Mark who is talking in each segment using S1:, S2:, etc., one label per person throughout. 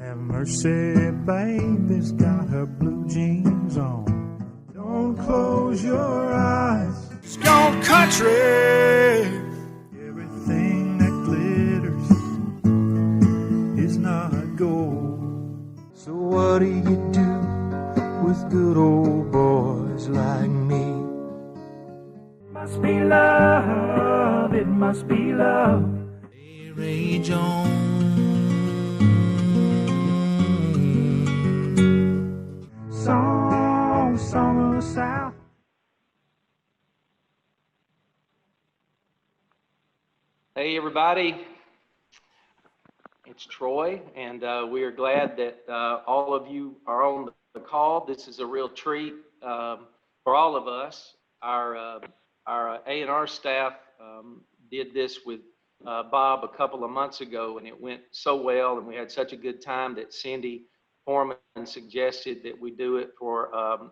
S1: Have mercy, baby's got her blue jeans on. Don't close your eyes. It's gone country. Everything that glitters is not gold. So what do you do with good old boys like me? Must be love, it must be love. Hey, Ray Jones. Song of the South.
S2: Hey everybody, it's Troy, and we are glad that all of you are on the call. This is a real treat for all of us. Our A&R staff did this with Bob a couple of months ago, and it went so well, and we had such a good time that Cindy Foreman suggested that we do it for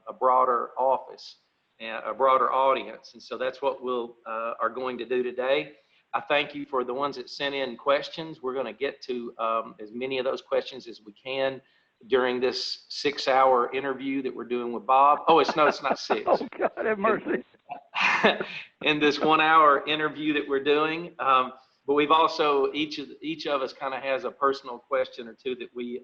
S2: a broader office and a broader audience, and so that's what we'll are going to do today. I thank you for the ones that sent in questions. We're going to get to as many of those questions as we can during this 6-hour interview that we're doing with Bob. Oh, it's not 6.
S3: Oh, God have mercy.
S2: In this 1-hour interview that we're doing. But we've also, each of us kind of has a personal question or two that we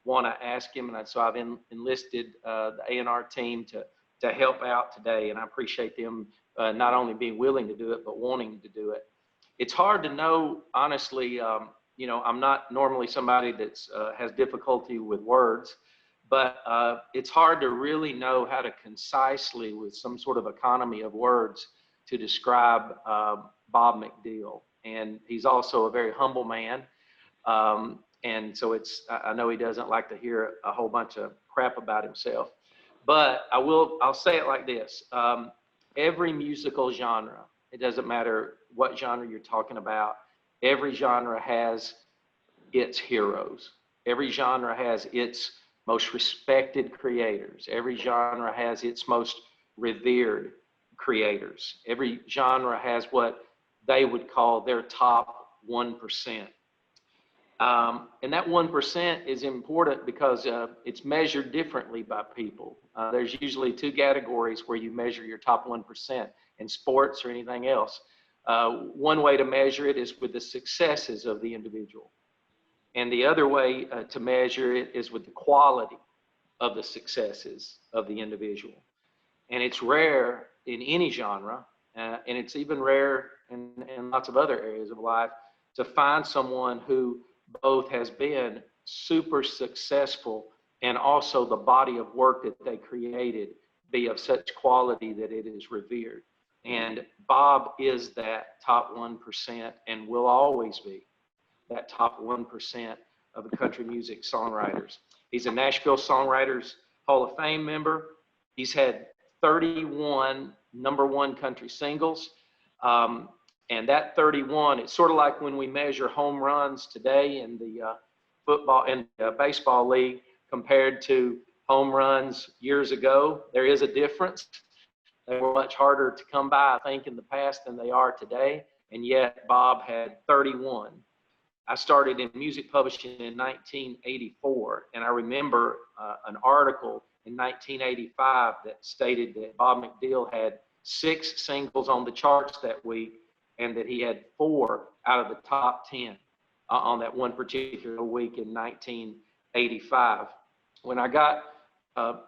S2: want to ask him. And so I've enlisted the A&R team to help out today. And I appreciate them not only being willing to do it, but wanting to do it. It's hard to know, honestly, you know, I'm not normally somebody that's has difficulty with words, but it's hard to really know how to concisely, with some sort of economy of words, to describe Bob McDill. And he's also a very humble man. And so I know he doesn't like to hear a whole bunch of crap about himself, but I'll say it like this. Every musical genre, it doesn't matter what genre you're talking about, every genre has its heroes. Every genre has its most respected creators. Every genre has its most revered creators. Every genre has what they would call their top 1%. And that 1% is important because it's measured differently by people. There's usually 2 categories where you measure your top 1% in sports or anything else. One way to measure it is with the successes of the individual. And the other way to measure it is with the quality of the successes of the individual. And it's rare in any genre, and it's even rare in lots of other areas of life, to find someone who both has been super successful and also the body of work that they created be of such quality that it is revered. And Bob is that top 1% and will always be that top 1% of the country music songwriters. He's a Nashville Songwriters Hall of Fame member. He's had 31 #1 country singles. And that 31, it's sort of like when we measure home runs today in the football and baseball league compared to home runs years ago. There is a difference. They were much harder to come by, I think, in the past than they are today. And yet Bob had 31. I started in music publishing in 1984. And I remember an article in 1985 that stated that Bob McDill had 6 singles on the charts that week, and that he had 4 out of the top 10 on that one particular week in 1985. When I got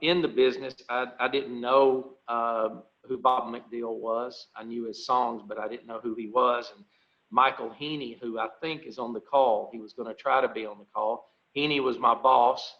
S2: in the business, I didn't know who Bob McDill was. I knew his songs, but I didn't know who he was. And Michael Heaney, who I think is on the call, he was going to try to be on the call. Heaney was my boss,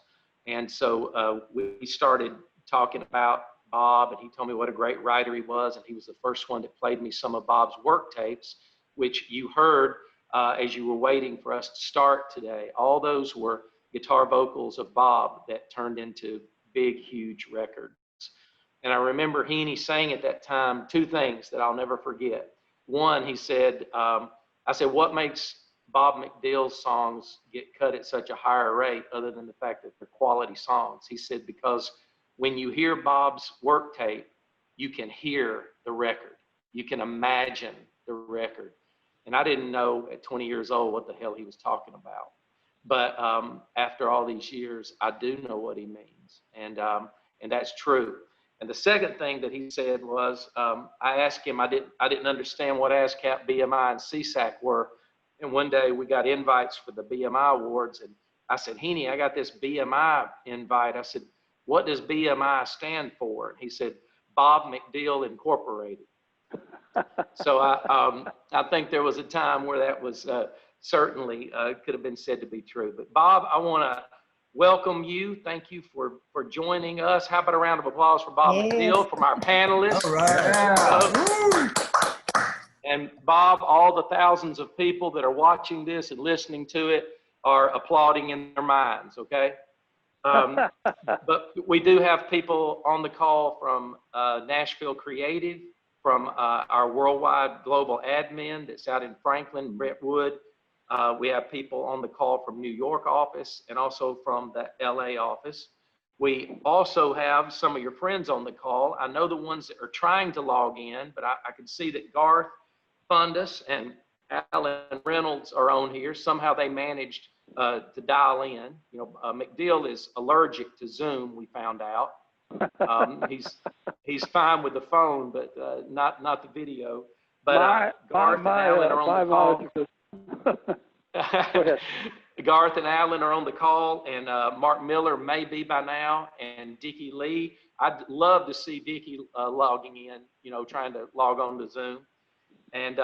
S2: and so we started talking about Bob, and he told me what a great writer he was, and he was the first one that played me some of Bob's work tapes, which you heard as you were waiting for us to start today. All those were guitar vocals of Bob that turned into big, huge records. And I remember Heaney saying at that time 2 things that I'll never forget. One, he said, I said, what makes Bob McDill's songs get cut at such a higher rate other than the fact that they're quality songs? He said, because when you hear Bob's work tape, you can hear the record. You can imagine the record. And I didn't know at 20 years old what the hell he was talking about. But after all these years, I do know what he means, and that's true. And the second thing that he said was, I asked him, I didn't understand what ASCAP, BMI, and CSAC were, and one day we got invites for the BMI awards, and I said, Heaney, I got this BMI invite. I said, what does BMI stand for? And he said, Bob McDill Incorporated. So I think there was a time where that was certainly could have been said to be true. But Bob, I want to welcome you. Thank you for joining us. How about a round of applause for Bob McDill, from our panelists?
S3: All right.
S2: And Bob, all the thousands of people that are watching this and listening to it are applauding in their minds, okay? But we do have people on the call from Nashville Creative, from our worldwide global admin that's out in Franklin, Brett Wood. We have people on the call from New York office and also from the LA office. We also have some of your friends on the call. I know the ones that are trying to log in, but I can see that Garth Fundus and Alan Reynolds are on here. Somehow they managed to dial in. You know, McDill is allergic to Zoom, we found out. He's fine with the phone, but not the video. But Garth and Alan are on the call. Garth and Alan are on the call, and Mark Miller may be by now, and Dickie Lee. I'd love to see Dickie logging in, you know, trying to log on to Zoom. And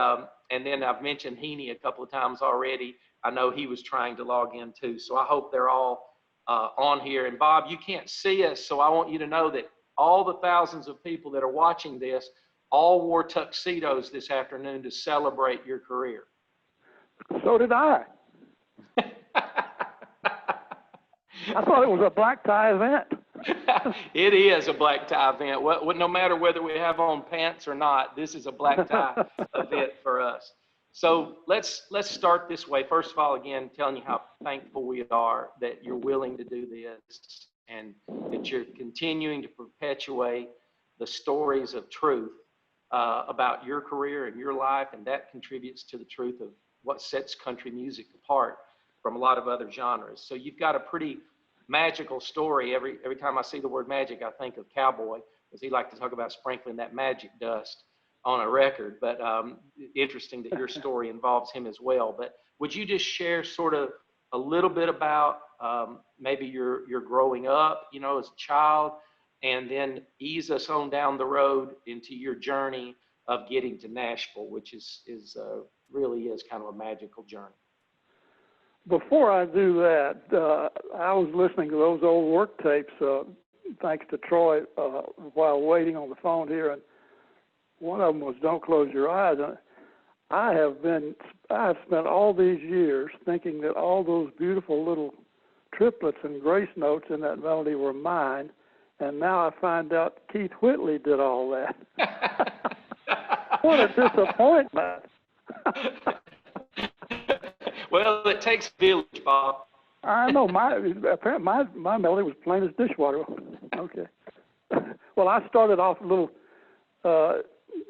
S2: then I've mentioned Heaney a couple of times already. I know he was trying to log in too. So I hope they're all on here. And Bob, you can't see us, so I want you to know that all the thousands of people that are watching this all wore tuxedos this afternoon to celebrate your career.
S4: So did I. I thought it was a black tie event.
S2: It is a black tie event. No matter whether we have on pants or not, this is a black tie event for us. So let's start this way. First of all, again, telling you how thankful we are that you're willing to do this and that you're continuing to perpetuate the stories of truth about your career and your life, and that contributes to the truth of what sets country music apart from a lot of other genres. So you've got a pretty magical story. Every time I see the word magic, I think of Cowboy, because he liked to talk about sprinkling that magic dust on a record. But interesting that your story involves him as well. But would you just share sort of a little bit about maybe your growing up, you know, as a child, and then ease us on down the road into your journey of getting to Nashville, which is really is kind of a magical journey.
S4: Before I do that, I was listening to those old work tapes, thanks to Troy, while waiting on the phone here, and one of them was "Don't Close Your Eyes." And I have spent all these years thinking that all those beautiful little triplets and grace notes in that melody were mine, and now I find out Keith Whitley did all that. What a disappointment.
S2: Well, it takes a village, Bob.
S4: I know. My melody was plain as dishwater. Okay. Well, I started off a little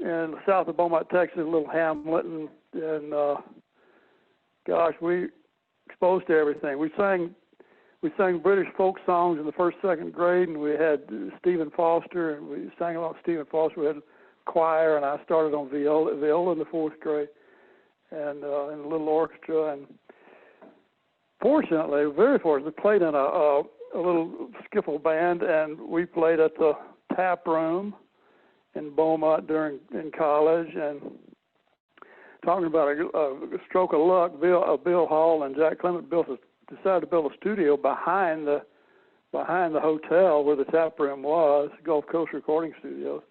S4: in south of Beaumont, Texas, a little hamlet, and gosh, we exposed to everything. We sang British folk songs in the first, second grade, and we had Stephen Foster, and we sang along with Stephen Foster. We had choir, and I started on viola in the fourth grade, and in a little orchestra. And fortunately, very fortunately, played in a little skiffle band, and we played at the Tap Room in Beaumont in college. And talking about a stroke of luck, Bill Hall and Jack Clement decided to build a studio behind the hotel where the Tap Room was, Gulf Coast Recording Studios.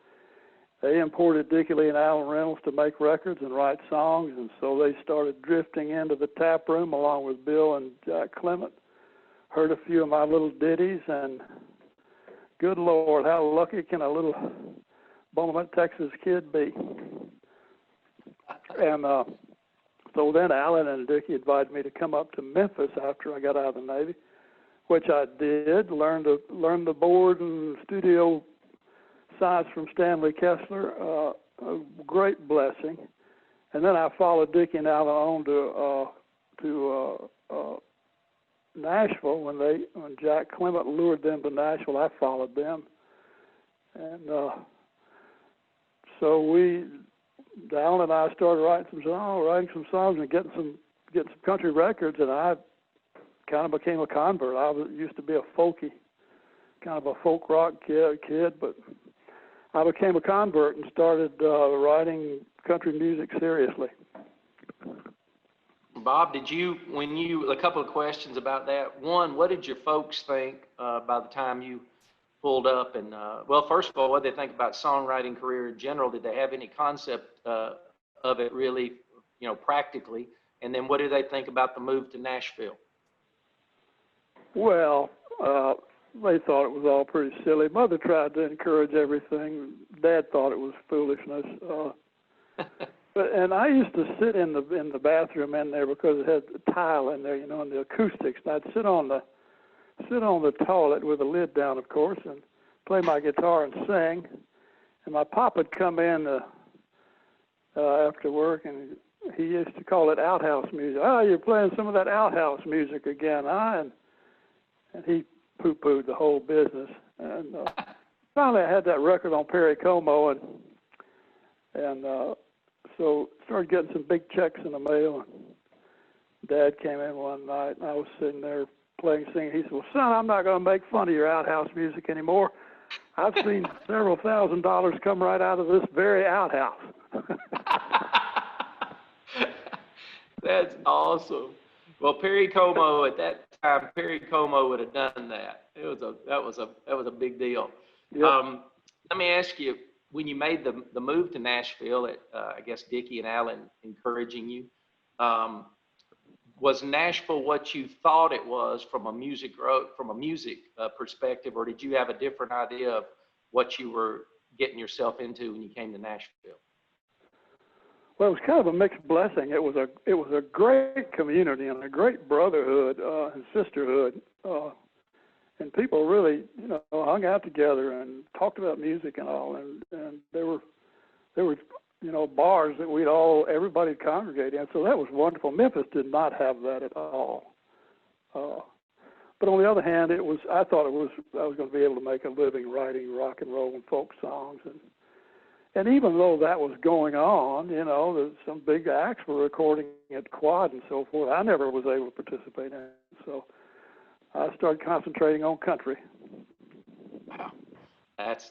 S4: They imported Dickie Lee and Alan Reynolds to make records and write songs, and so they started drifting into the Tap Room along with Bill and Jack Clement. Heard a few of my little ditties, and good Lord, how lucky can a little Beaumont, Texas kid be? And so then Alan and Dickie invited me to come up to Memphis after I got out of the Navy, which I did. Learned the board and studio science from Stanley Kessler, a great blessing. And then I followed Dickie and Alan on to Nashville when Jack Clement lured them to Nashville. I followed them, and so Dallin and I started writing some songs and getting some country records, and I kind of became a convert. Used to be a folky, kind of a folk rock kid, but I became a convert and started writing country music seriously.
S2: Bob, a couple of questions about that. One, what did your folks think by the time you pulled up? And well, first of all, what did they think about songwriting career in general? Did they have any concept of it really, practically? And then what did they think about the move to Nashville?
S4: Well, they thought it was all pretty silly. Mother tried to encourage everything. Dad thought it was foolishness. And I used to sit in the bathroom in there because it had the tile in there, and the acoustics. And I'd sit on the toilet with the lid down, of course, and play my guitar and sing. And my pop would come in after work, and he used to call it outhouse music. Oh, you're playing some of that outhouse music again, huh? And he poo-pooed the whole business. And finally, I had that record on Perry Como, and so started getting some big checks in the mail. And Dad came in one night, and I was sitting there singing. He said, "Well, son, I'm not going to make fun of your outhouse music anymore. I've seen several $1,000s come right out of this very outhouse."
S2: That's awesome. Well, Perry Como at that time, Perry Como would have done that. That was a big deal. Yep. Let me ask you, when you made the move to Nashville, I guess Dickie and Alan encouraging you, was Nashville what you thought it was from a music perspective, or did you have a different idea of what you were getting yourself into when you came to Nashville?
S4: Well, it was kind of a mixed blessing. It was a great community and a great brotherhood and sisterhood, and people really hung out together and talked about music and all. And there were bars that everybody congregate in. So that was wonderful. Memphis did not have that at all. But on the other hand, I thought I was going to be able to make a living writing rock and roll and folk songs. And even though that was going on, some big acts were recording at Quad and so forth, I never was able to participate in it. So I started concentrating on country.
S2: Wow, that's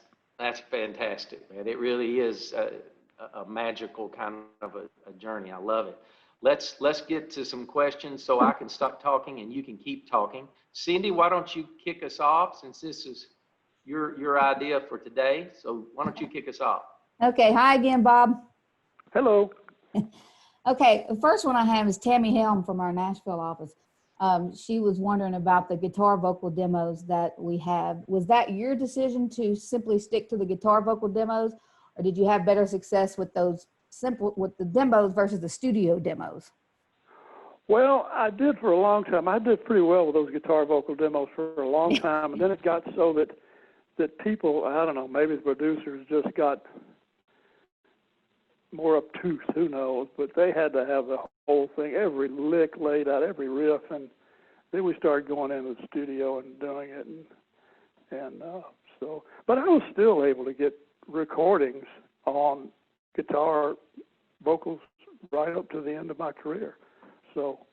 S2: fantastic, man. It really is a magical kind of a journey. I love it. Let's get to some questions so I can stop talking and you can keep talking. Cindy, why don't you kick us off, since this is your idea for today? So why don't you kick us off?
S3: Okay. Hi again, Bob.
S4: Hello.
S3: Okay. The first one I have is Tammy Helm from our Nashville office. She was wondering about the guitar vocal demos that we have. Was that your decision to simply stick to the guitar vocal demos, or did you have better success with the demos versus the studio demos?
S4: Well, I did for a long time. I did pretty well with those guitar vocal demos for a long time, and then it got so that people, I don't know, maybe the producers just got more obtuse, who knows, but they had to have the whole thing, every lick laid out, every riff, and then we started going into the studio and doing it, and so, but I was still able to get recordings on guitar vocals right up to the end of my career. So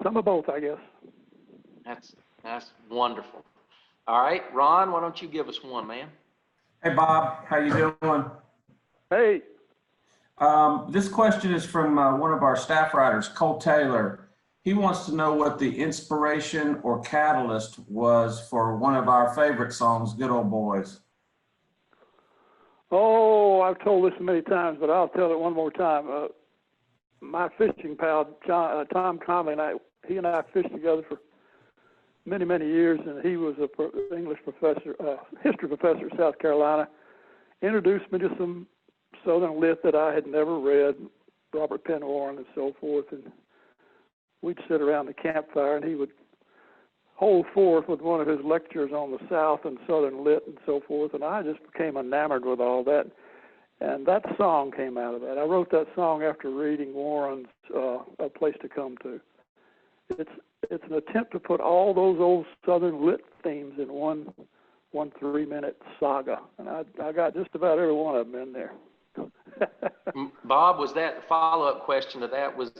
S4: some of both, I guess.
S2: That's wonderful. All right, Ron, why don't you give us one, man?
S5: Hey, Bob, how you doing?
S4: Hey.
S5: This question is from one of our staff writers, Cole Taylor. He wants to know what the inspiration or catalyst was for one of our favorite songs, Good Old Boys.
S4: Oh, I've told this many times, but I'll tell it one more time. My fishing pal, Tom Conley, he and I fished together for many, many years, and he was an English professor, history professor at South Carolina, introduced me to some Southern lit that I had never read, Robert Penn Warren and so forth, and we'd sit around the campfire, and he would hold forth with one of his lectures on the South and Southern lit and so forth, and I just became enamored with all that, and that song came out of that. I wrote that song after reading Warren's A Place to Come To. it's an attempt to put all those old Southern lit themes in one 3-minute saga, and I got just about every one of them in there.
S2: Bob, was that follow-up question to that? Was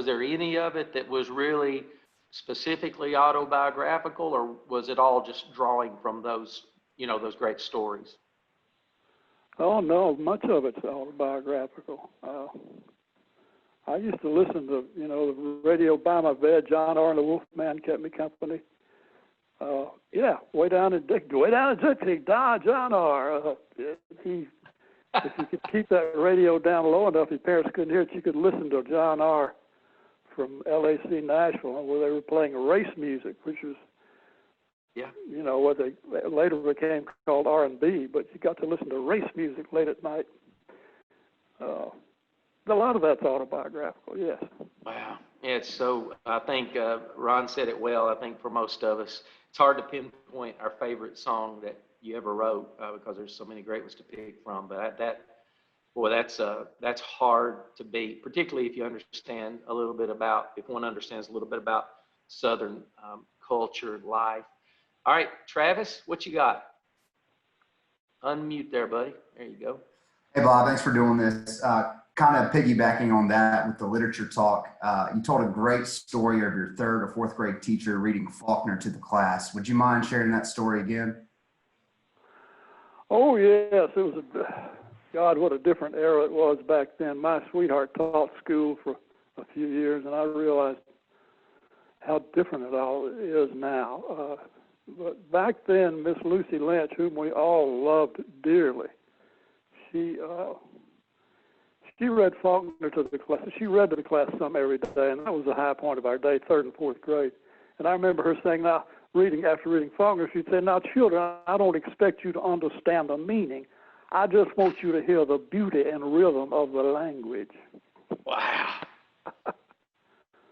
S2: there any of it that was really specifically autobiographical, or was it all just drawing from those, those great stories?
S4: Oh no, much of it's autobiographical. I used to listen to, the radio by my bed. John R. and the Wolfman kept me company. Way down in Dixie, John R. If you could keep that radio down low enough, your parents couldn't hear it, you could listen to John R. from LAC Nashville, where they were playing race music, which was, what they later became called R&B, but you got to listen to race music late at night. A lot of that's autobiographical, yes.
S2: Wow. Yeah, I think Ron said it well. I think for most of us, it's hard to pinpoint our favorite song that you ever wrote because there's so many great ones to pick from. But that's hard to beat, particularly if you understand a little bit about, if one understands a little bit about Southern culture, life. All right, Travis, what you got? Unmute there, buddy. There you go.
S6: Hey, Bob, thanks for doing this. Kind of piggybacking on that with the literature talk, you told a great story of your 3rd or 4th grade teacher reading Faulkner to the class. Would you mind sharing that story again?
S4: Oh, yes. It was God, what a different era it was back then. My sweetheart taught school for a few years, and I realized how different it all is now. But back then, Miss Lucy Lynch, whom we all loved dearly, she read Faulkner to the class. She read to the class some every day, and that was the high point of our day, 3rd and 4th grade. And I remember her saying, after reading Faulkner, she'd say, "Now, children, I don't expect you to understand the meaning. I just want you to hear the beauty and rhythm of the language."
S2: Wow.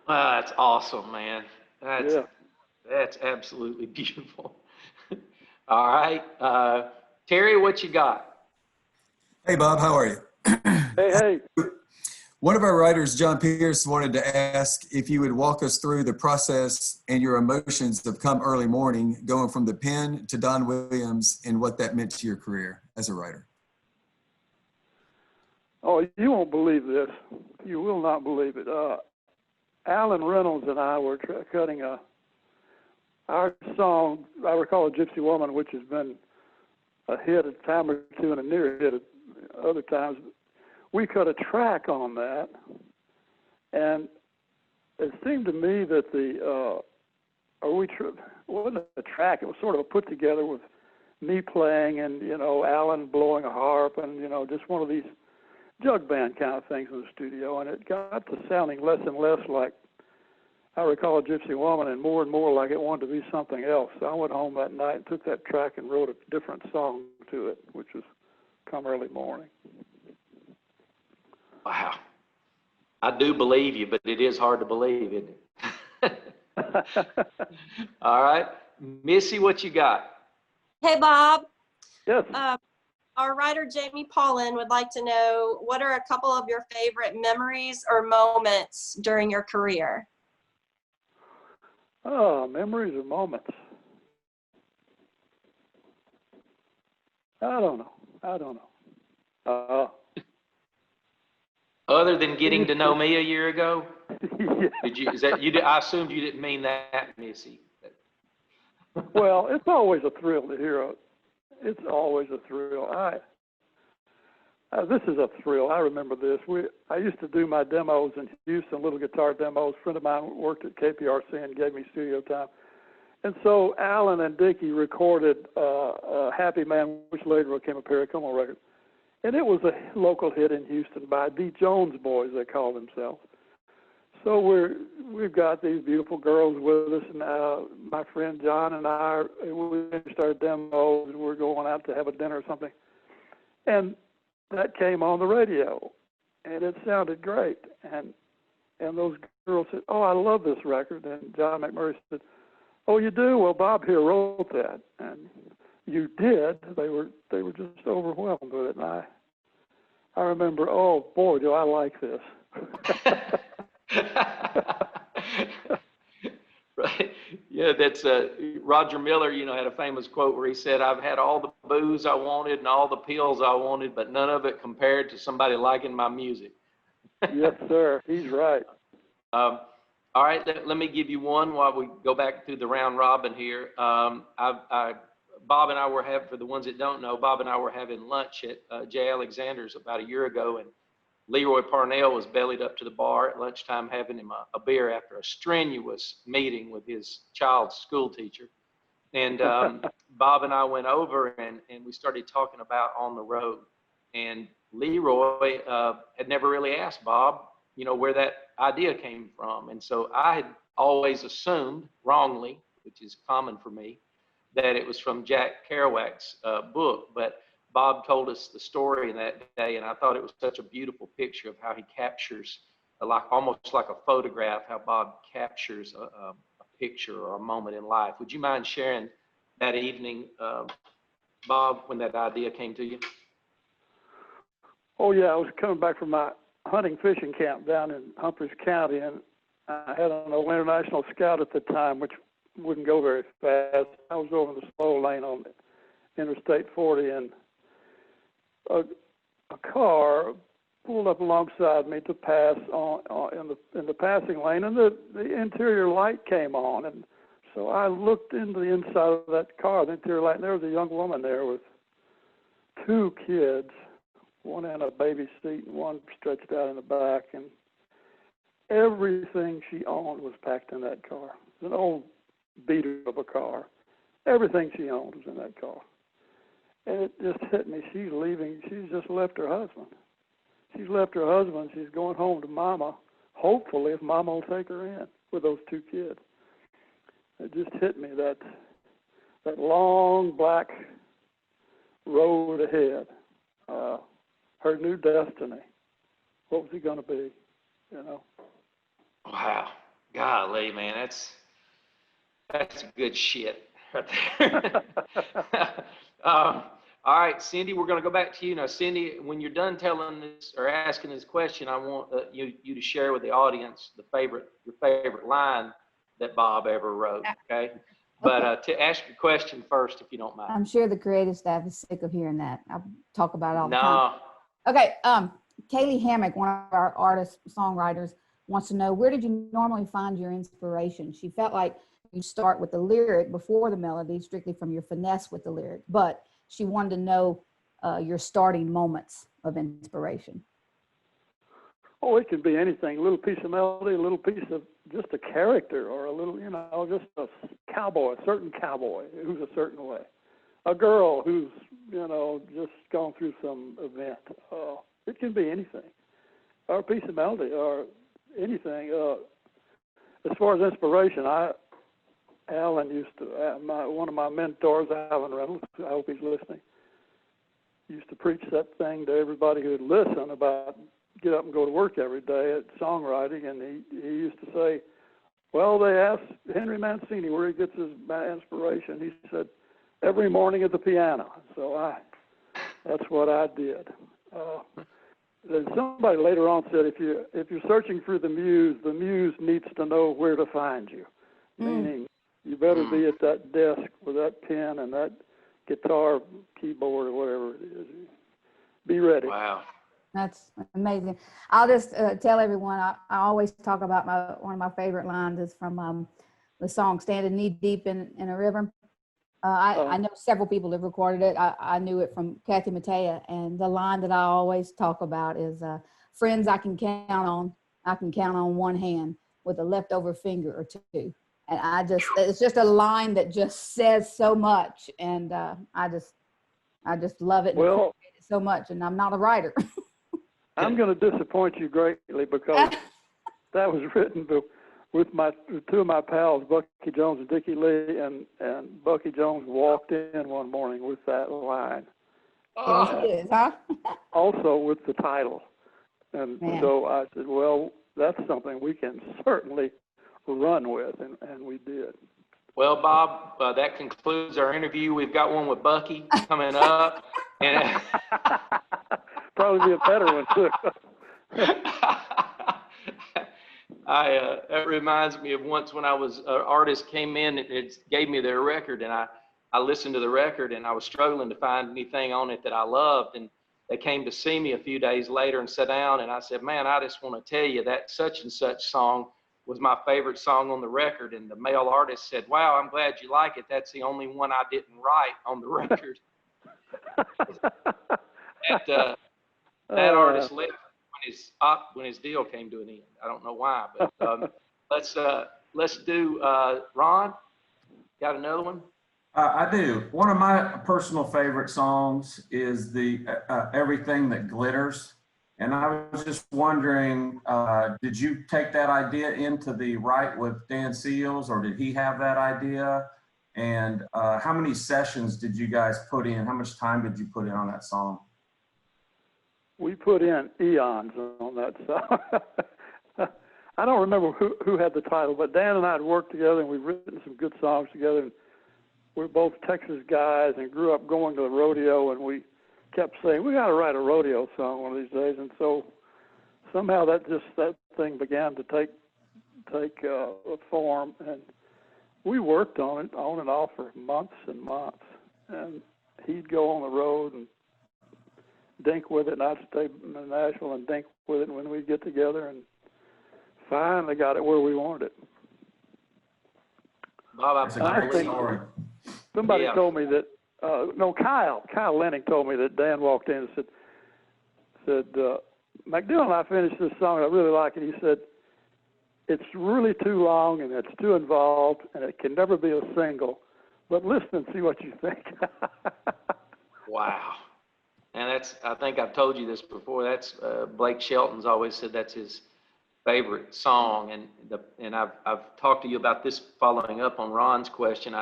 S2: Wow, that's awesome, man. That's absolutely beautiful. All right. Terry, what you got?
S7: Hey, Bob, how are you?
S4: Hey.
S7: One of our writers, John Pierce, wanted to ask if you would walk us through the process and your emotions of Come Early Morning, going from the pen to Don Williams, and what that meant to your career as a writer.
S4: Oh, you won't believe this. You will not believe it. Alan Reynolds and I were cutting our song, I Recall a Gypsy Woman, which has been a hit a time or two and a near hit at other times. We cut a track on that, and it seemed to me that it wasn't a track, it was sort of a put together with me playing and, Alan blowing a harp and, just one of these jug band kind of things in the studio, and it got to sounding less and less like I Recall a Gypsy Woman and more like it wanted to be something else. So I went home that night and took that track and wrote a different song to it, which was Come Early Morning.
S2: Wow. I do believe you, but it is hard to believe, isn't it? All right. Missy, what you got?
S8: Hey, Bob.
S4: Yes.
S8: Our writer, Jamie Paulin, would like to know, what are a couple of your favorite memories or moments during your career?
S4: Oh, memories or moments. I don't know.
S2: Other than getting to know me a year ago?
S4: Yeah.
S2: I assumed you didn't mean that, Missy.
S4: Well, it's always a thrill to hear. It's always a thrill. This is a thrill. I remember this. I used to do my demos in Houston, little guitar demos. A friend of mine worked at KPRC and gave me studio time. And so Alan and Dickie recorded Happy Man, which later became a Perry Como record. And it was a local hit in Houston by the Jones Boys, they call themselves. So we've got these beautiful girls with us, and my friend John and I, we finished our demos, and we're going out to have a dinner or something. And that came on the radio, and it sounded great. And those girls said, "Oh, I love this record." And John McMurray said, "Oh, you do? Well, Bob here wrote that." And you did. They were just overwhelmed with it. And I remember, oh boy, do I like this.
S2: Right. Yeah, that's Roger Miller, had a famous quote where he said, "I've had all the booze I wanted and all the pills I wanted, but none of it compared to somebody liking my music."
S4: Yes, sir. He's right.
S2: All right, let me give you one while we go back through the round robin here. Bob and I were having, for the ones that don't know, Bob and I were having lunch at J. Alexander's about a year ago, and Leroy Parnell was bellied up to the bar at lunchtime having him a beer after a strenuous meeting with his child's school teacher. And Bob and I went over and we started talking about On the Road. And Leroy had never really asked Bob, where that idea came from. And so I had always assumed, wrongly, which is common for me, that it was from Jack Kerouac's book. But Bob told us the story that day, and I thought it was such a beautiful picture of how he captures, almost like a photograph, how Bob captures a picture or a moment in life. Would you mind sharing that evening, Bob, when that idea came to you?
S4: Oh, yeah, I was coming back from my hunting fishing camp down in Humphreys County, and I had an old International Scout at the time, which wouldn't go very fast. I was over in the slow lane on Interstate 40, and a car pulled up alongside me to pass in the passing lane, and the interior light came on, and so I looked into the inside of that car, the interior light, and there was a young woman there with two kids, one in a baby seat and one stretched out in the back, and everything she owned was packed in that car. It was an old beater of a car. Everything she owned was in that car. And it just hit me. She's leaving. She's just left her husband. She's left her husband. She's going home to Mama, hopefully, if Mama will take her in with those two kids. It just hit me, that long black road ahead, her new destiny. What was he going to be,
S2: Wow. Golly, man, that's good shit right there. All right, Cindy, we're going to go back to you now. Cindy, when you're done telling this or asking this question, I want you to share with the audience your favorite line that Bob ever wrote. Okay, but to ask your question first, if you don't mind.
S3: I'm sure the creative staff is sick of hearing that. I talk about it all the time. Okay, Kaylee Hammock, one of our artists, songwriters, wants to know, where did you normally find your inspiration? She felt like you start with the lyric before the melody, strictly from your finesse with the lyric, but she wanted to know your starting moments of inspiration.
S4: Oh, it can be anything, a little piece of melody, a little piece of just a character, or a little, just a cowboy, a certain cowboy who's a certain way. A girl who's, just gone through some event. It can be anything, or a piece of melody, or anything. As far as inspiration, Alan used to, one of my mentors, Alan Reynolds, I hope he's listening, used to preach that thing to everybody who would listen about get up and go to work every day at songwriting, and he used to say, well, they asked Henry Mancini where he gets his inspiration. He said, every morning at the piano. So that's what I did. Then somebody later on said, if you're searching for the muse needs to know where to find you. Meaning, you better be at that desk with that pen and that guitar keyboard or whatever it is. Be ready.
S2: Wow.
S3: That's amazing. I'll just tell everyone, I always talk about one of my favorite lines is from the song Standing Knee Deep in a River. I know several people have recorded it. I knew it from Kathy Mattea, and the line that I always talk about is, friends I can count on one hand with a leftover finger or two. And it's just a line that just says so much. And I just love it and appreciate it so much. And I'm not a writer.
S4: I'm going to disappoint you greatly, because that was written with two of my pals, Bucky Jones and Dickie Lee, and Bucky Jones walked in one morning with that line.
S3: It is, huh?
S4: Also with the title. And so I said, well, that's something we can certainly run with, and we did.
S2: Well, Bob, that concludes our interview. We've got one with Bucky coming up. And
S4: probably be a better one, too.
S2: It reminds me of once when I was, an artist came in, it gave me their record, and I listened to the record, and I was struggling to find anything on it that I loved. And they came to see me a few days later and sat down, and I said, man, I just want to tell you that such and such song was my favorite song on the record. And the male artist said, wow, I'm glad you like it. That's the only one I didn't write on the record. That artist left when his deal came to an end. I don't know why, but let's do Ron. Got another one?
S5: I do. One of my personal favorite songs is the Everything That Glitters. And I was just wondering, did you take that idea into the write with Dan Seals, or did he have that idea? And how many sessions did you guys put in? How much time did you put in on that song?
S4: We put in eons on that song. I don't remember who had the title, but Dan and I had worked together, and we've written some good songs together. And we're both Texas guys and grew up going to the rodeo, and we kept saying, we got to write a rodeo song one of these days. And so somehow that thing began to take a form, and we worked on it on and off for months and months. And he'd go on the road and dink with it, and I'd stay in Nashville and dink with it when we'd get together, and finally got it where we wanted it.
S2: Bob,
S5: That's a great story.
S4: Somebody told me that, Kyle Lenning told me that Dan walked in and said, McDill and I finished this song, I really like it. He said, it's really too long and it's too involved and it can never be a single, but listen and see what you think.
S2: Wow. And I think I've told you this before, that's Blake Shelton's always said that's his favorite song. And I've talked to you about this following up on Ron's question.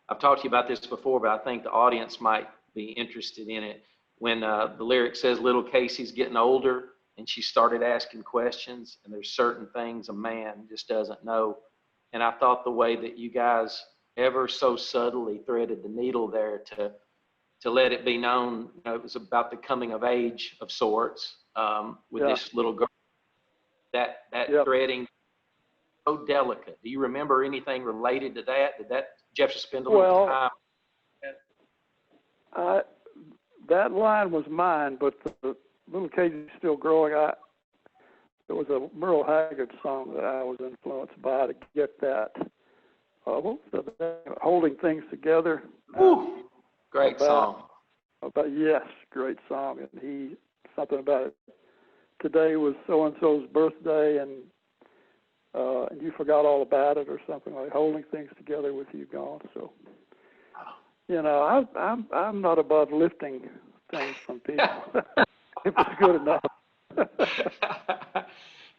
S2: I've talked to you about this before, but I think the audience might be interested in it. When the lyric says little Casey's getting older and she started asking questions, and there's certain things a man just doesn't know. And I thought the way that you guys ever so subtly threaded the needle there to let it be known, it was about the coming of age of sorts with this little girl. That threading, so delicate. Do you remember anything related to that? Did that Jeff spend a little time?
S4: That line was mine, but the little Casey's still growing. It was a Merle Haggard song that I was influenced by to get that. What was that? Holding Things Together.
S2: Great song.
S4: Yes, great song. And something about it. Today was so-and-so's birthday, and you forgot all about it, or something like holding things together with you gone. So, I'm not above lifting things from people if it's good enough.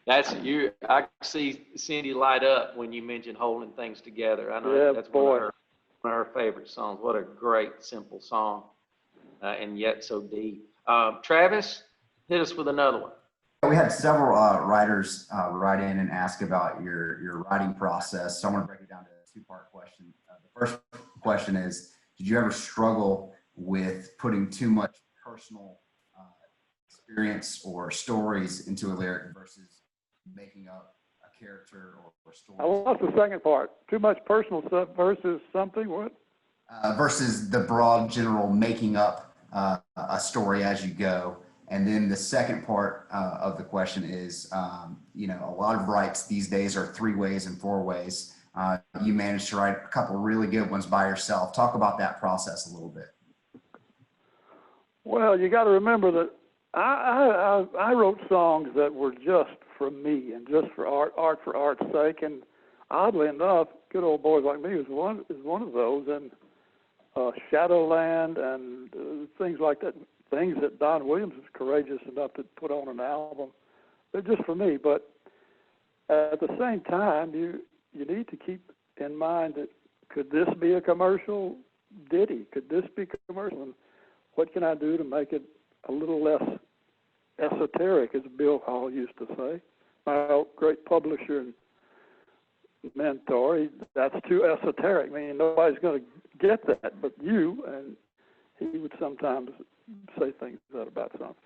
S2: That's you. I see Cindy light up when you mention holding things together. I know that's one of her favorite songs. What a great, simple song, and yet so deep. Travis, hit us with another one.
S6: We had several writers write in and ask about your writing process. So I'm going to break it down to a two-part question. The first question is, did you ever struggle with putting too much personal experience or stories into a lyric versus making up a character or story?
S4: I lost the second part. Too much personal stuff versus something, what?
S6: Versus the broad general making up a story as you go. And then the second part of the question is, a lot of writes these days are 3 ways and 4 ways. You managed to write a couple really good ones by yourself. Talk about that process a little bit.
S4: Well, you got to remember that I wrote songs that were just for me and just for art for art's sake. And oddly enough, Good Old Boys Like Me is one of those, and Shadowland and things like that. Things that Don Williams was courageous enough to put on an album. They're just for me, but at the same time, you need to keep in mind that could this be a commercial ditty? Could this be commercial? And what can I do to make it a little less esoteric, as Bill Hall used to say? My great publisher and mentor, that's too esoteric. I mean, nobody's going to get that but you, and he would sometimes say things about songs,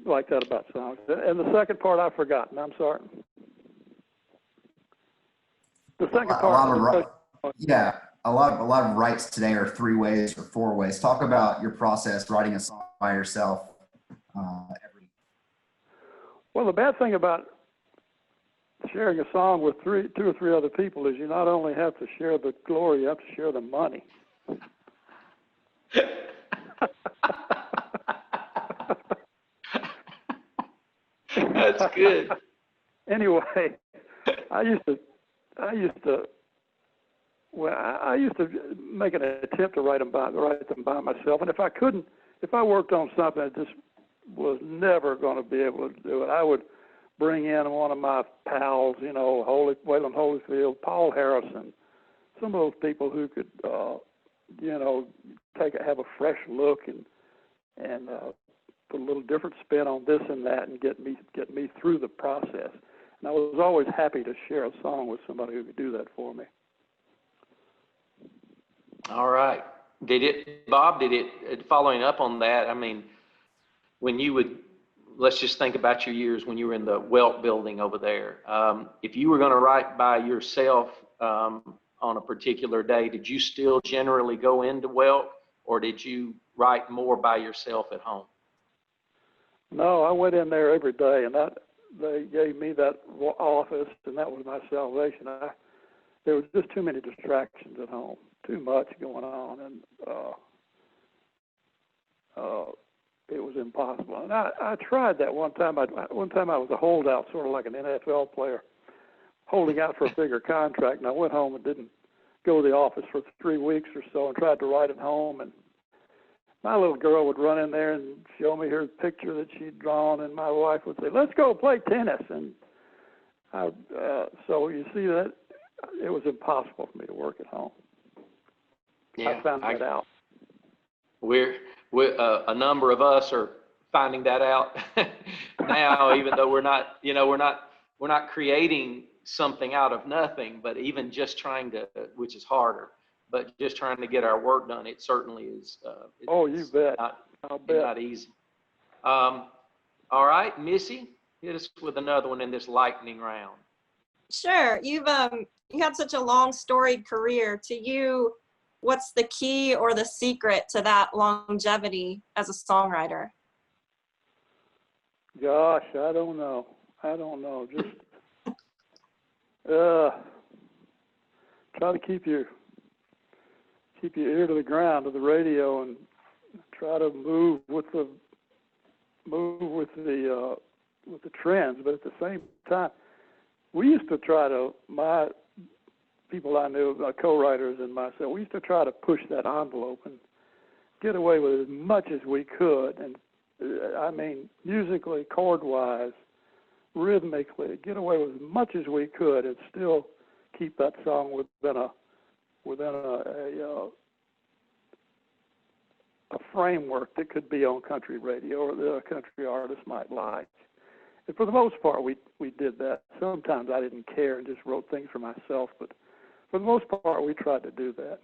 S4: like that about songs. And the second part I've forgotten. I'm sorry. The second
S6: A lot of
S4: part.
S6: yeah, a lot of writes today are 3 ways or 4 ways. Talk about your process writing a song by yourself.
S4: Well, the bad thing about sharing a song with 2 or 3 other people is you not only have to share the glory, you have to share the money.
S2: That's good.
S4: Anyway, I used to make an attempt to write them by myself, and if I worked on something that just was never going to be able to do it, I would bring in one of my pals, Waylon Holyfield, Paul Harrison, some of those people who could, have a fresh look and put a little different spin on this and that, and get me through the process. And I was always happy to share a song with somebody who could do that for me.
S2: All right. Bob, following up on that, I mean, let's just think about your years when you were in the Welt building over there. If you were going to write by yourself on a particular day, did you still generally go into Welt, or did you write more by yourself at home?
S4: No, I went in there every day, and they gave me that office, and that was my salvation. There was just too many distractions at home, too much going on, and it was impossible. And I tried that one time. One time I was a holdout, sort of like an NFL player, holding out for a bigger contract, and I went home and didn't go to the office for 3 weeks or so and tried to write at home. And my little girl would run in there and show me her picture that she'd drawn, and my wife would say, "Let's go play tennis." And so you see that it was impossible for me to work at home.
S2: Yeah,
S4: I found that out.
S2: We're a number of us are finding that out now, even though we're not creating something out of nothing, but even just trying to, which is harder, but just trying to get our work done, it certainly is.
S4: You bet. I'll bet.
S2: Not easy. All right, Missy, hit us with another one in this lightning round.
S8: Sure. You had such a long storied career. To you, what's the key or the secret to that longevity as a songwriter?
S4: Gosh, I don't know. Just try to keep your ear to the ground, to the radio, and try to move with the trends. But at the same time, we used to try to, my people I knew, my co-writers and myself, we used to try to push that envelope and get away with as much as we could. And I mean, musically, chord-wise, rhythmically, get away with as much as we could and still keep that song within a framework that could be on country radio or that a country artist might like. And for the most part, we did that. Sometimes I didn't care and just wrote things for myself, but for the most part, we tried to do that.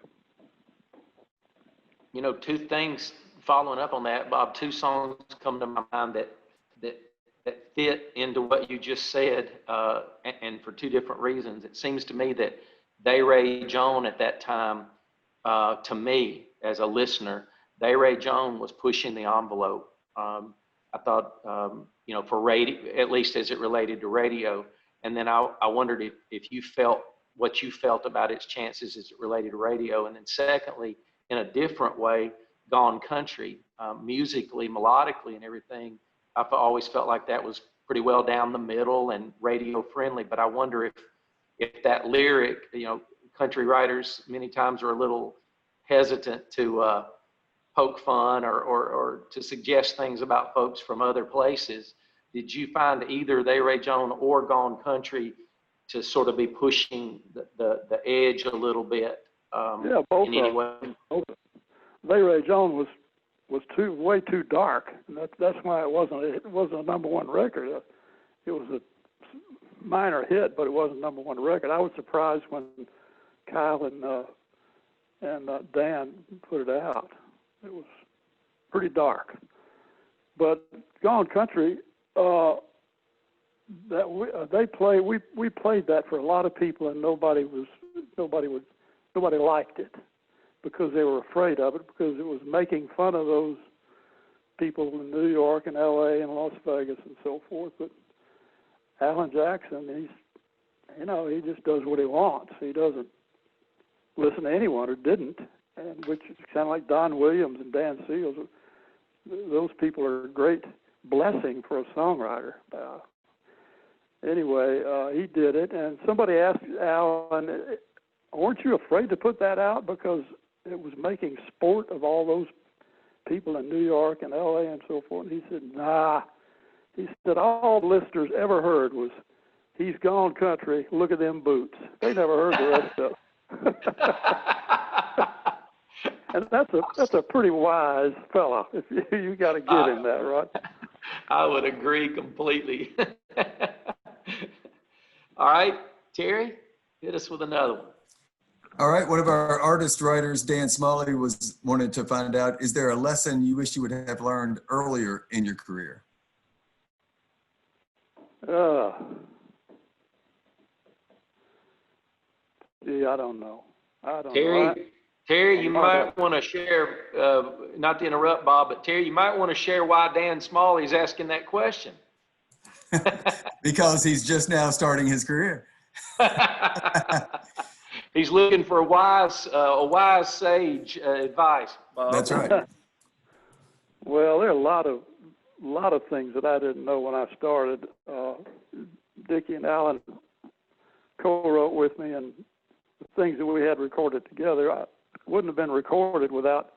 S2: Two things following up on that, Bob. 2 songs come to my mind that fit into what you just said, and for 2 different reasons. It seems to me that Day Ray Jones at that time, to me as a listener, Day Ray Jones was pushing the envelope. I thought, for radio, at least as it related to radio. And then I wondered if you felt what you felt about its chances as it related to radio. And then secondly, in a different way, Gone Country, musically, melodically, and everything, I've always felt like that was pretty well down the middle and radio friendly. But I wonder if that lyric, country writers many times are a little hesitant to poke fun or to suggest things about folks from other places. Did you find either Day Ray Jones or Gone Country to sort of be pushing the edge a little bit?
S4: Yeah, both
S2: in any way?
S4: Day Ray Jones was way too dark, and that's why it wasn't a #1 record. It was a minor hit, but it wasn't a #1 record. I was surprised when Kyle and Dan put it out. It was pretty dark. But Gone Country, that we played that for a lot of people, and nobody liked it because they were afraid of it, because it was making fun of those people in New York and L.A. and Las Vegas and so forth. But Alan Jackson, he just does what he wants. He doesn't listen to anyone, or didn't, and which is kind of like Don Williams and Dan Seals. Those people are a great blessing for a songwriter. Anyway, he did it, and somebody asked Alan, weren't you afraid to put that out because it was making sport of all those people in New York and L.A. and so forth? And he said, nah. He said, all the listeners ever heard was, he's gone country, look at them boots. They never heard the rest of it. And that's a pretty wise fella. If you got to give him that, right?
S2: I would agree completely. All right, Terry, hit us with another one.
S7: All right, one of our artist writers, Dan Smalley, wanted to find out, is there a lesson you wish you would have learned earlier in your career?
S4: Gee, I don't know.
S2: Terry, you might want to share, not to interrupt Bob, but Terry, you might want to share why Dan Smalley is asking that question.
S7: Because he's just now starting his career.
S2: He's looking for a wise sage advice, Bob.
S7: That's right.
S4: Well, there are a lot of things that I didn't know when I started. Dickie and Alan co-wrote with me, and the things that we had recorded together wouldn't have been recorded without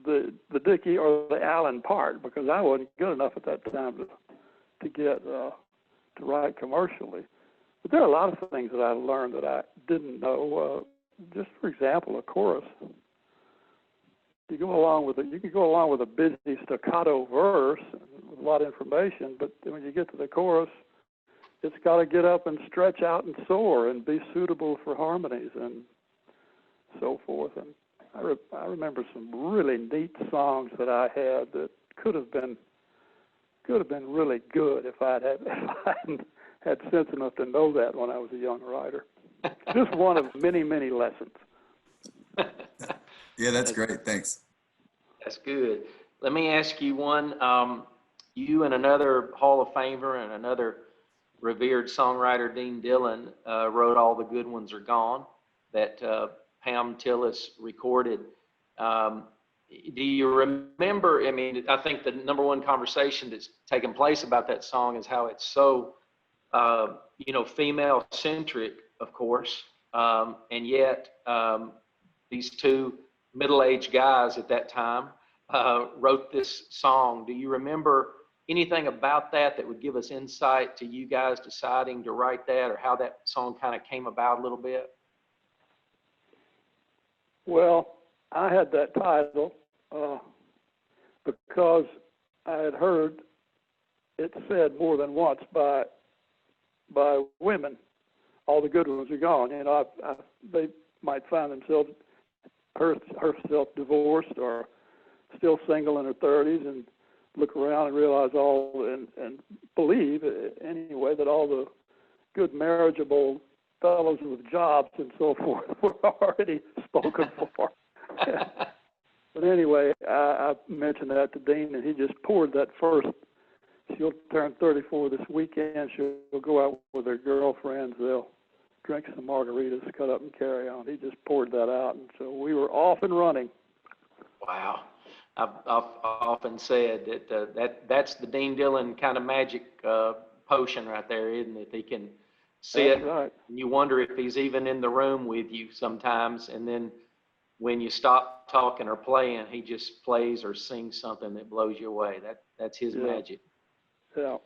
S4: the Dickie or the Alan part, because I wasn't good enough at that time to get to write commercially. But there are a lot of things that I learned that I didn't know. Just for example, a chorus. You can go along with a busy staccato verse with a lot of information, but when you get to the chorus, it's got to get up and stretch out and soar and be suitable for harmonies and so forth. And I remember some really neat songs that I had that could have been really good if I hadn't had sense enough to know that when I was a young writer. Just one of many, many lessons.
S7: Yeah, that's great. Thanks.
S2: That's good. Let me ask you one. You and another Hall of Famer and another revered songwriter, Dean Dillon, wrote All the Good Ones Are Gone, that Pam Tillis recorded. Do you remember, I mean, I think the number one conversation that's taken place about that song is how it's so, female-centric, of course, and yet these two middle-aged guys at that time wrote this song. Do you remember anything about that would give us insight to you guys deciding to write that, or how that song kind of came about a little bit?
S4: Well, I had that title because I had heard it said more than once by women, all the good ones are gone. They might find themselves herself divorced or still single in her 30s, and look around and realize and believe anyway that all the good marriageable fellows with jobs and so forth were already spoken for. But anyway, I mentioned that to Dean, and he just poured that first. She'll turn 34 this weekend. She'll go out with her girlfriends. They'll drink some margaritas, cut up and carry on. He just poured that out, and so we were off and running.
S2: Wow. I've often said that that's the Dean Dillon kind of magic potion right there, isn't it? He can sit,
S4: that's right,
S2: and you wonder if he's even in the room with you sometimes, and then when you stop talking or playing, he just plays or sings something that blows you away. That's his magic.
S4: Yeah.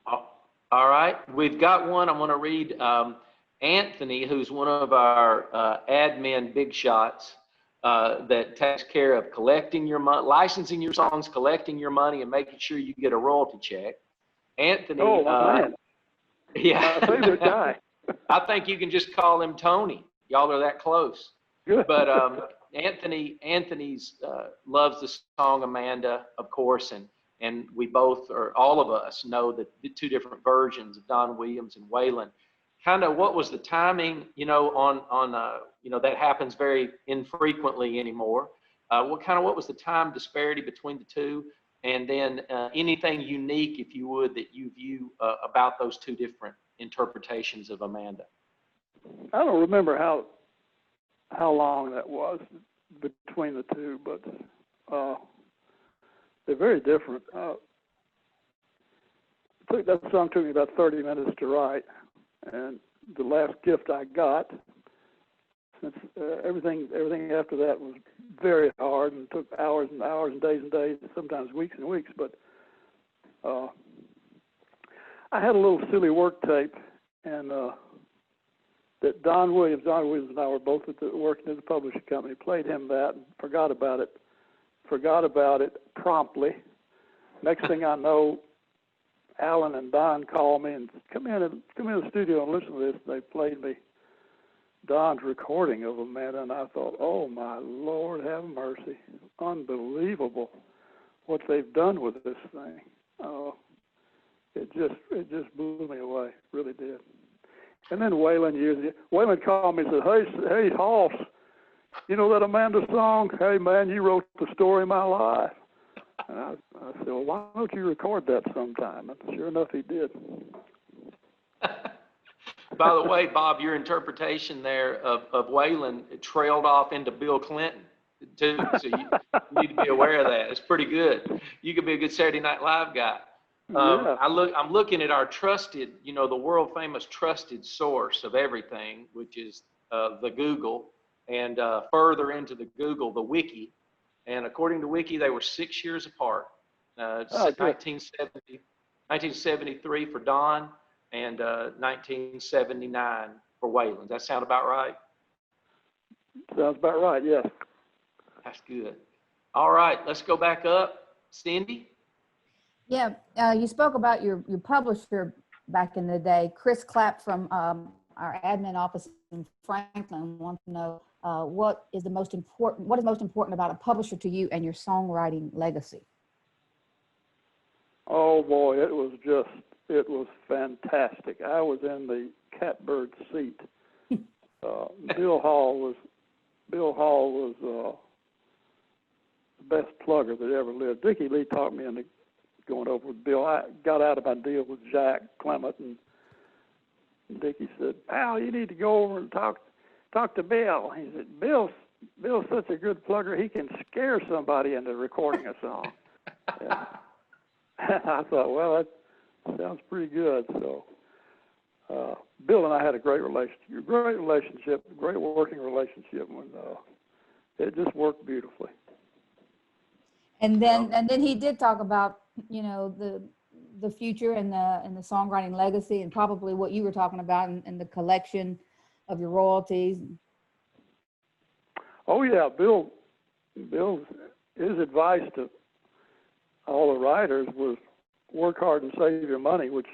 S2: All right, we've got one. I'm going to read Anthony, who's one of our admin big shots that takes care of collecting your money, licensing your songs, collecting your money, and making sure you get a royalty check. Anthony.
S4: Oh, man.
S2: Yeah.
S4: My favorite guy.
S2: I think you can just call him Tony. Y'all are that close.
S4: Good.
S2: But Anthony's loves the song Amanda, of course, and and we both, or all of us, know the two different versions of Don Williams and Waylon. Kind of what was the timing, on that happens very infrequently anymore. What was the time disparity between the two? And then anything unique, if you would, that you view about those two different interpretations of Amanda?
S4: I don't remember how long that was between the two, but they're very different. That song took me about 30 minutes to write, and the last gift I got, since everything after that was very hard and took hours and hours and days, and sometimes weeks and weeks. But I had a little silly work tape, and that Don Williams and I were both working at the publishing company, played him that and forgot about it promptly. Next thing I know, Alan and Don called me and come in the studio and listen to this. They played me Don's recording of Amanda, and I thought, oh my Lord, have mercy. Unbelievable what they've done with this thing. It just blew me away, really did. And then Waylon called me and said, hey, Hoss, you know that Amanda song? Hey, man, you wrote the story of my life. And I said, well, why don't you record that sometime? And sure enough, he did.
S2: By the way, Bob, your interpretation there of Waylon trailed off into Bill Clinton, too. So you need to be aware of that. It's pretty good. You could be a good Saturday Night Live guy.
S4: Yeah.
S2: I'm looking at our trusted, the world famous trusted source of everything, which is the Google, and further into the Google, the Wiki. And according to Wiki, they were 6 years apart. 1973 for Don and 1979 for Waylon. Does that sound about right?
S4: Sounds about right, yes.
S2: That's good. All right, let's go back up. Cindy?
S3: Yeah, you spoke about your publisher back in the day. Chris Clapp from our admin office in Franklin wants to know what is most important about a publisher to you and your songwriting legacy?
S4: Oh boy, it was fantastic. I was in the catbird seat. Bill Hall was the best plugger that ever lived. Dickie Lee talked me into going over with Bill. I got out of my deal with Jack Clement, and Dickie said, "Pal, you need to go over and talk to Bill." He said, Bill's such a good plugger, he can scare somebody into recording a song. And I thought, well, that sounds pretty good. So Bill and I had a great relationship, great working relationship. When it just worked beautifully.
S3: And then he did talk about the future and the songwriting legacy, and probably what you were talking about in the collection of your royalties.
S4: Oh yeah, his advice to all the writers was work hard and save your money, which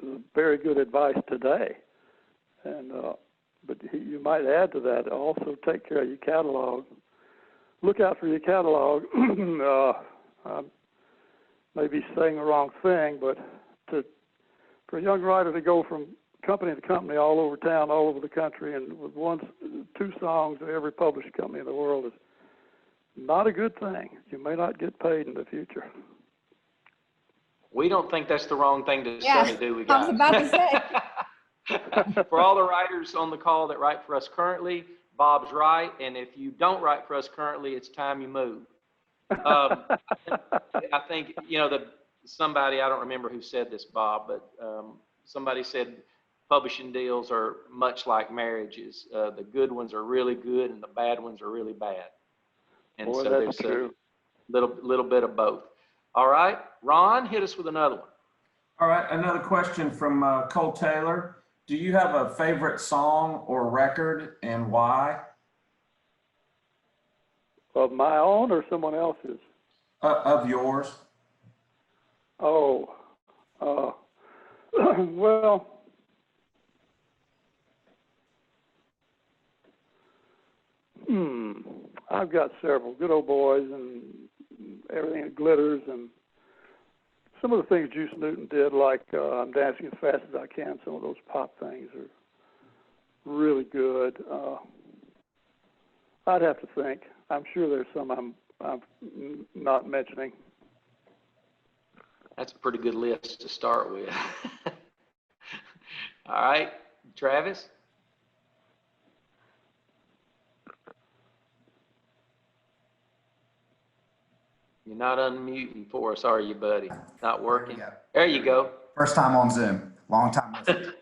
S4: is very good advice today. And but you might add to that, also take care of your catalog. Look out for your catalog. I may be saying the wrong thing, but for a young writer to go from company to company all over town, all over the country, and with 2 songs to every publishing company in the world is not a good thing. You may not get paid in the future.
S2: We don't think that's the wrong thing to say, do we, guys?
S3: I was about to say.
S2: For all the writers on the call that write for us currently, Bob's right, and if you don't write for us currently, it's time you move. I think, somebody, I don't remember who said this, Bob, but somebody said publishing deals are much like marriages. The good ones are really good and the bad ones are really bad. And
S4: Boy,
S2: so
S4: that's
S2: there's
S4: true.
S2: a little bit of both. All right, Ron, hit us with another one.
S5: All right, another question from Cole Taylor. Do you have a favorite song or record, and why?
S4: Of my own or someone else's?
S5: Of yours.
S4: Oh, well, I've got several. Good Old Boys and Everything That Glitters, and some of the things Juice Newton did, like I'm Dancing as Fast as I Can, some of those pop things are really good. I'd have to think. I'm sure there's some I'm not mentioning.
S2: That's a pretty good list to start with. All right, Travis? You're not unmuting for us, are you, buddy? Not working? There you go.
S6: First time on Zoom, long time listener.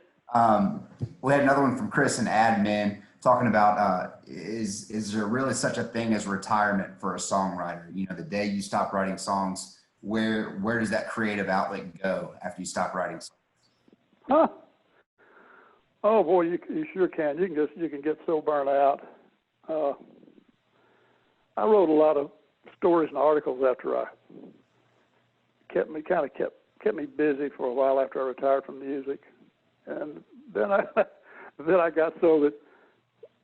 S6: We had another one from Chris in admin talking about is there really such a thing as retirement for a songwriter? You know, the day you stop writing songs, where does that creative outlet go after you stop writing songs?
S4: Huh? Oh boy, you sure can. You can get so burnt out. I wrote a lot of stories and articles after I kept me busy for a while after I retired from music, and then I got so that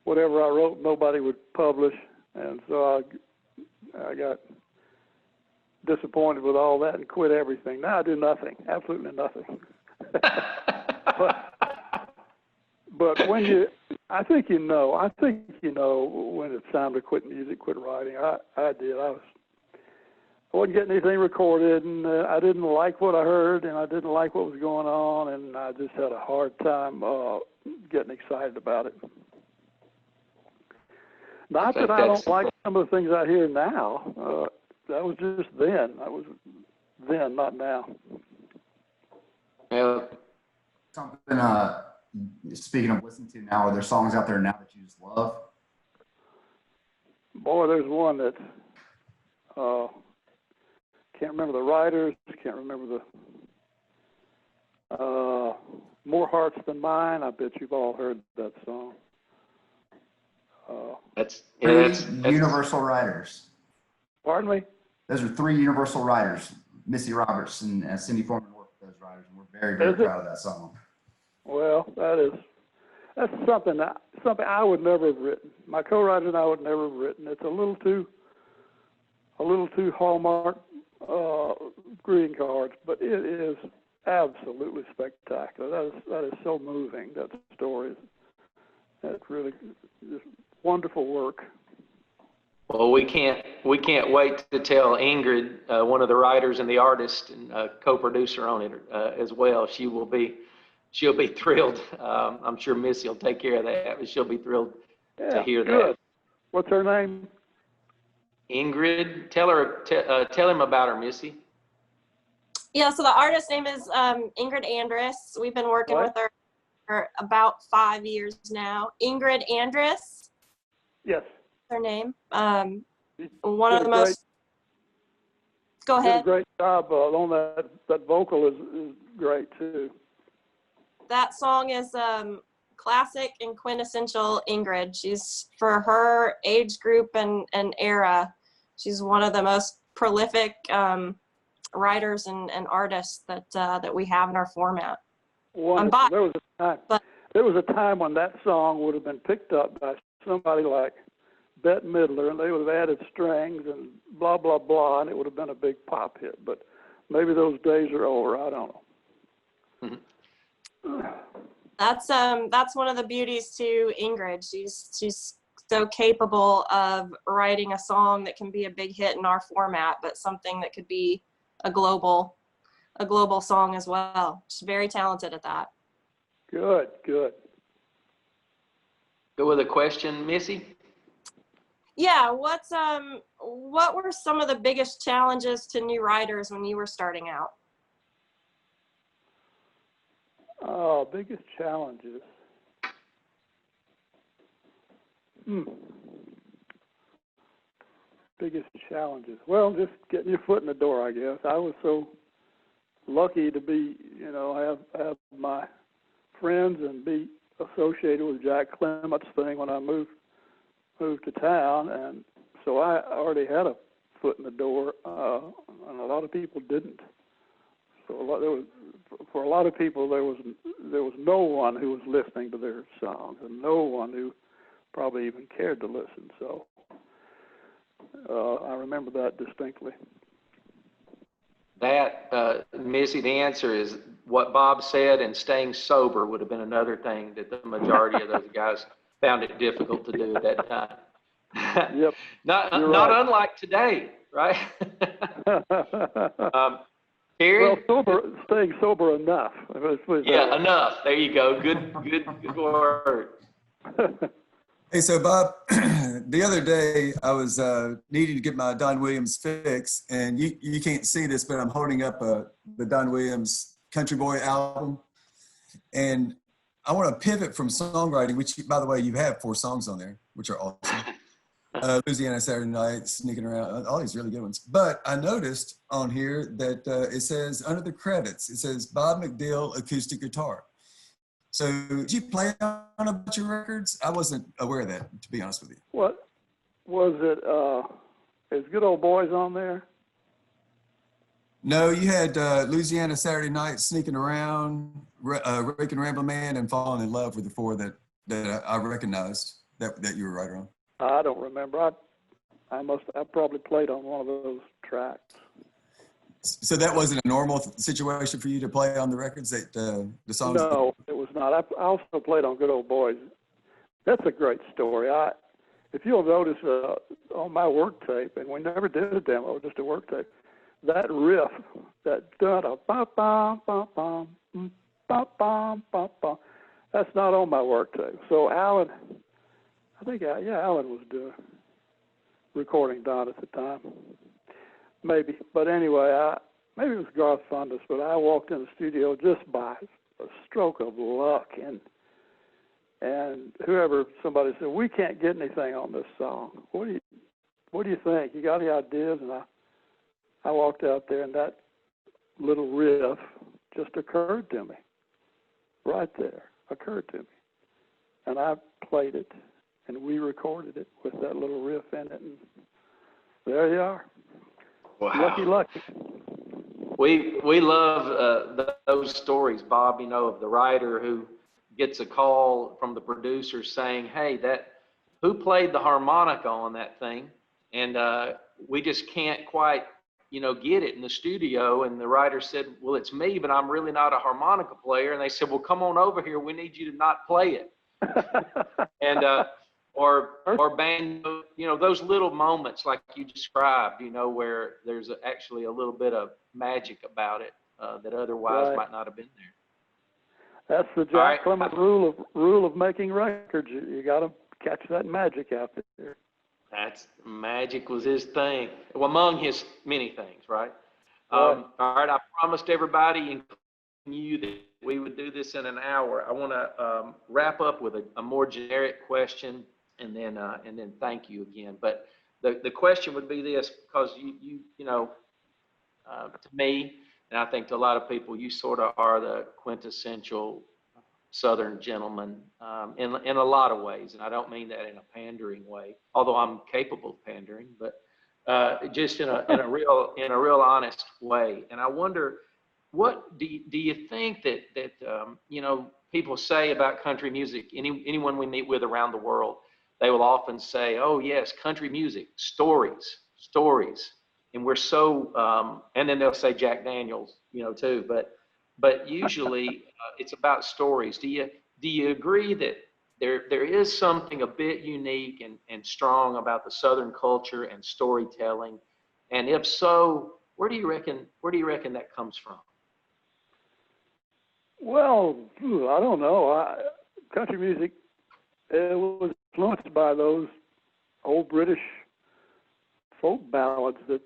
S4: whatever I wrote nobody would publish, and so I got disappointed with all that and quit everything. Now I do nothing, absolutely nothing. But when I think you know when it's time to quit music, quit writing. I did. I wasn't getting anything recorded, and I didn't like what I heard, and I didn't like what was going on, and I just had a hard time getting excited about it. Not that I don't like some of the things I hear now. That was just then. That was then, not now.
S2: Yeah.
S6: Something, speaking of listening to now, are there songs out there now that you just love?
S4: Boy, there's one that can't remember the writers, can't remember the More Hearts Than Mine. I bet you've all heard that song.
S2: That's
S6: Universal writers.
S4: Pardon me?
S6: Those are 3 Universal writers. Missy Roberts and Cindy Foreman worked with those writers, and we're very, very proud of that song.
S4: Well, that's something I would never have written. My co-writer and I would never have written. It's a little too Hallmark greeting cards, but it is absolutely spectacular. That is so moving. That story that's really just wonderful work.
S2: Well, we can't wait to tell Ingrid, one of the writers and the artist and co-producer on it as well. She'll be thrilled. I'm sure Missy will take care of that, but she'll be thrilled to hear
S4: good.
S2: that.
S4: What's her name?
S2: Ingrid, tell him about her, Missy.
S8: Yeah, so the artist's name is Ingrid Andress. We've been working with her for about 5 years now. Ingrid Andress.
S4: Yes.
S8: Her name. One of the most. Go ahead.
S4: Did a great job on that vocal is great too.
S8: That song is classic and quintessential Ingrid. She's, for her age group and era, she's one of the most prolific writers and artists that we have in our format.
S4: Wonderful. There was a time when that song would have been picked up by somebody like Bette Midler, and they would have added strings and blah, blah, blah, and it would have been a big pop hit. But maybe those days are over. I don't know.
S8: Mm-hmm. That's one of the beauties to Ingrid. She's so capable of writing a song that can be a big hit in our format, but something that could be a global song as well. She's very talented at that.
S4: Good.
S2: Go with a question, Missy.
S8: Yeah, what were some of the biggest challenges to new writers when you were starting out?
S4: Oh, biggest challenges. Biggest challenges. Well, just getting your foot in the door, I guess. I was so lucky to be, have my friends and be associated with Jack Clement's thing when I moved to town, and so I already had a foot in the door, and a lot of people didn't. So for a lot of people, there was no one who was listening to their songs, and no one who probably even cared to listen. So I remember that distinctly.
S2: Missy, the answer is what Bob said, and staying sober would have been another thing that the majority of those guys found it difficult to do at that time.
S4: Yep.
S2: Not
S4: right.
S2: unlike today, right? Terry?
S4: Well, staying sober enough.
S2: Yeah, enough. There you go. Good word.
S7: Hey, so Bob, the other day I was needing to get my Don Williams fix, and you can't see this, but I'm holding up the Don Williams Country Boy album, and I want to pivot from songwriting, which, by the way, you have 4 songs on there, which are awesome. Louisiana Saturday Night, Sneaking Around, all these really good ones. But I noticed on here that it says, under the credits, it says Bob McDill acoustic guitar. So did you play on a bunch of records? I wasn't aware of that, to be honest with you.
S4: What was it? Is Good Old Boys on there?
S7: No, you had Louisiana Saturday Night, Sneaking Around, Rakin' Ramblin' Man, and Falling in Love were the 4 that I recognized that you were right on.
S4: I don't remember. I probably played on one of those tracks.
S7: So that wasn't a normal situation for you to play on the records that the songs?
S4: No, it was not. I also played on Good Old Boys. That's a great story. If you'll notice on my work tape, and we never did a demo, just a work tape, that riff, that da da ba ba ba ba ba ba ba ba, that's not on my work tape. So Alan, I think Alan was recording Don at the time. Maybe, but anyway, maybe it was Garth Fundus, but I walked in the studio just by a stroke of luck, and somebody said, we can't get anything on this song. What do you think? You got any ideas? And I walked out there, and that little riff just occurred to me, right there, occurred to me, and I played it, and we recorded it with that little riff in it, and there you are.
S2: Wow.
S4: Lucky.
S2: We love those stories, Bob, of the writer who gets a call from the producer saying, hey, who played the harmonica on that thing? And we just can't quite, get it in the studio. And the writer said, well, it's me, but I'm really not a harmonica player. And they said, well, come on over here. We need you to not play it. And or banjo, those little moments like you described, where there's actually a little bit of magic about it that otherwise might not have been there.
S4: That's the Jack Clement rule of making records. You got to catch that magic out there.
S2: Magic was his thing. Well, among his many things, right? All right, I promised everybody, including you, that we would do this in an hour. I want to wrap up with a more generic question. And then thank you again. But the question would be this, because to me, and I think to a lot of people, you sort of are the quintessential Southern gentleman in a lot of ways, and I don't mean that in a pandering way, although I'm capable of pandering, but just in a real honest way. And I wonder, what do you think that people say about country music? Anyone we meet with around the world, they will often say, oh, yes, country music, stories. And we're so, and then they'll say Jack Daniels, too. But usually it's about stories. Do you agree that there is something a bit unique and strong about the Southern culture and storytelling? And if so, where do you reckon that comes from?
S4: Well, I don't know. Country music, it was influenced by those old British folk ballads that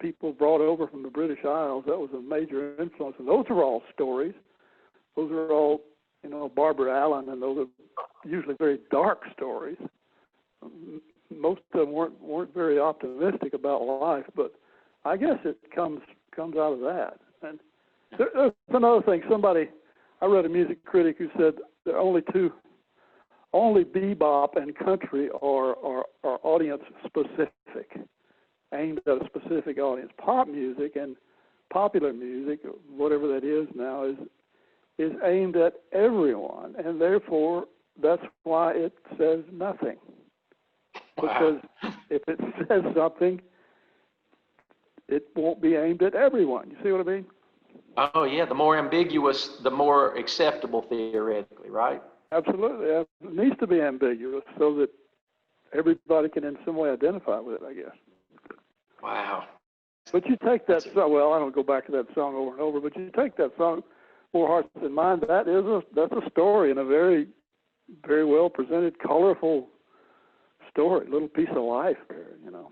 S4: people brought over from the British Isles. That was a major influence. And those are all stories. Those are all, Barbara Allen, and those are usually very dark stories. Most of them weren't very optimistic about life, but I guess it comes out of that. And there's another thing. I read a music critic who said there are only bebop and country are audience specific, aimed at a specific audience. Pop music and popular music, whatever that is now, is aimed at everyone, and therefore that's why it says nothing.
S2: Wow.
S4: Because if it says something, it won't be aimed at everyone. You see what I mean?
S2: Oh, yeah, the more ambiguous, the more acceptable theoretically, right?
S4: Absolutely. It needs to be ambiguous so that everybody can in some way identify with it, I guess.
S2: Wow.
S4: But you take that song, well, I don't go back to that song over and over, but you take that song, More Hearts Than Mine, that's a story, and a very, very well presented, colorful story, little piece of life there, you know.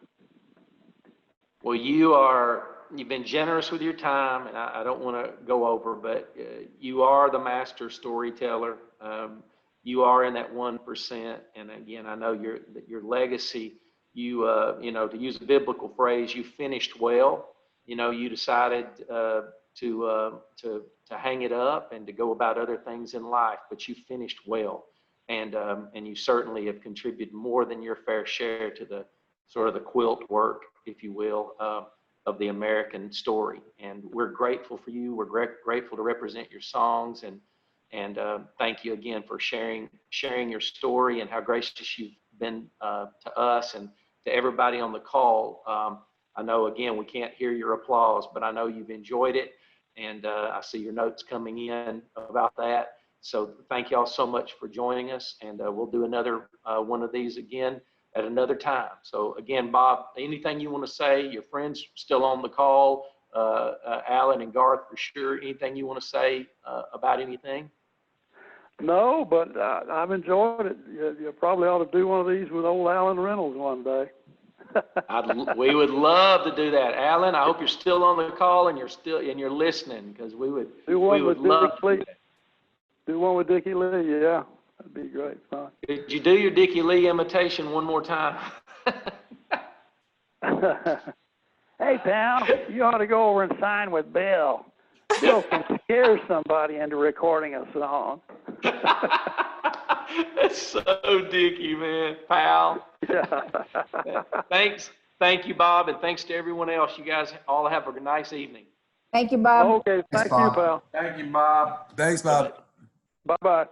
S2: Well, you've been generous with your time, and I don't want to go over, but you are the master storyteller. You are in that 1%, and again, I know your legacy. You know, to use a biblical phrase, you finished well. You know, you decided to hang it up and to go about other things in life, but you finished well, and you certainly have contributed more than your fair share to the sort of the quilt work, if you will, of the American story. And we're grateful for you. We're grateful to represent your songs, and thank you again for sharing your story and how gracious you've been to us and to everybody on the call. I know, again, we can't hear your applause, but I know you've enjoyed it, and I see your notes coming in about that. So thank you all so much for joining us, and we'll do another one of these again at another time. So again, Bob, anything you want to say? Your friends still on the call, Alan and Garth for sure. Anything you want to say about anything?
S4: No, but I've enjoyed it. You probably ought to do one of these with old Alan Reynolds one day.
S2: We would love to do that, Alan. I hope you're still on the call and you're listening, because we would love to do that.
S4: Do one with Dickie Lee, yeah, that'd be great fun.
S2: Could you do your Dickie Lee imitation one more time?
S4: Hey, pal, you ought to go over and sign with Bill. Bill can scare somebody into recording a song.
S2: That's so Dickie, man, pal.
S4: Yeah.
S2: Thanks. Thank you, Bob, and thanks to everyone else. You guys all have a nice evening.
S3: Thank you, Bob.
S4: Okay, thank you,
S6: Bob.
S4: pal.
S5: Thank you, Bob.
S7: Thanks, Bob.
S4: Bye-bye.